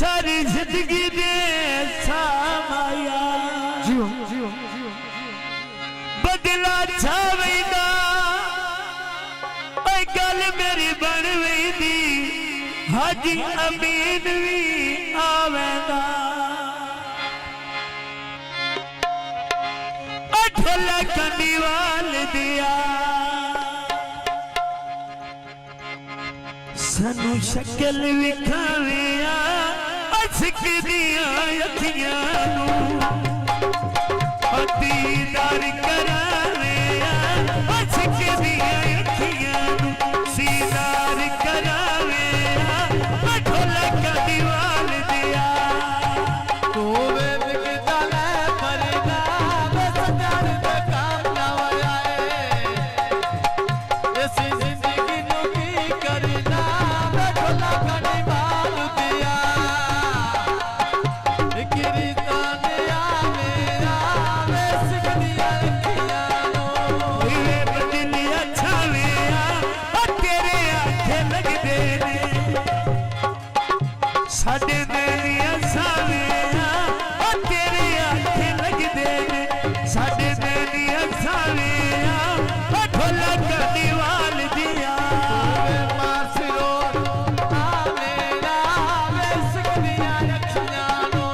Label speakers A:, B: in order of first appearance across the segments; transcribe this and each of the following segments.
A: सारी जिंदगी दे सामाया
B: जियो जियो जियो
A: बदला छावेंदा ओए गल मेरी बन वेंदी हाजी अमीन भी आवेंदा ढोला कंडीवाल दिया सानू शक्ल विखाविया सिकदिया अखियां नू दीदार कराविया सिकदिया अखियां नू दीदार कराविया ढोला कंडीवाल दिया
B: तो वे बिकता ले फरीदा बस जान दे काम ना आए ऐसी जिंदगी नु की करना मैं ढोला कड़ी बाल दिया किरी ताने आ मेरा वे सिख दिया अखियां नो
A: ये बदलिया छाविया तेरे आखे लगदे ने साडे मेरिया साविया तेरे आखे लगदे ने साडे मेरिया साविया ढोला कंडीवाल दिया
B: वे मासिरो आ मेरा वे सिख दिया अखियां नो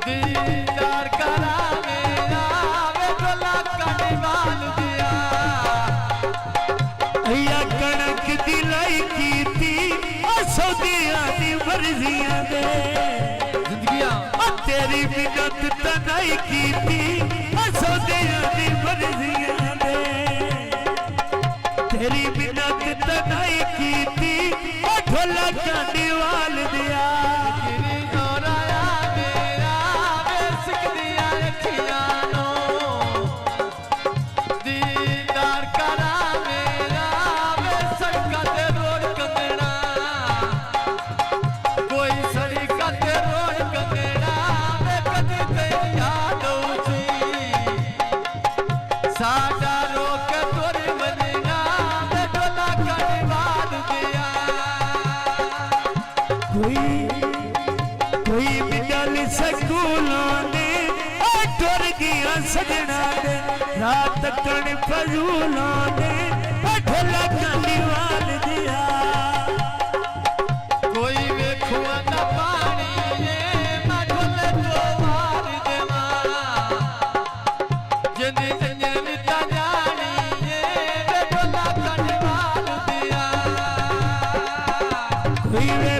B: दीदार करा मेरा वे ढोला कड़ी बाल दिया
A: अया कणक दी लाई कीती सौदिया दी मर्जियां दे
B: जिंदगियां
A: तेरी मिन्नत तनाई कीती सौदिया दी मर्जियां दे तेरी मिन्नत तनाई कीती ढोला कंडीवाल दिया
B: किरी दोराया मेरा वे सिख दिया अखियां नो दीदार करा मेरा वे सड़का ते रोड कंगना कोई सड़का ते रोड कंगना वे कदी ते याद उसी साडा रोक तोर बनना वे ढोला कड़ी बाल दिया
A: कोई मिडल स्कूलों ने टुर गया सजना दे रात कण फजूलों ने ढोला कंडीवाल दिया
B: कोई वेखुआ ना पानी ये मैं ढोले तो मार देवा जिंदी जंजनी ता जानी ये वे ढोला कंडीवाल दिया
A: कोई वे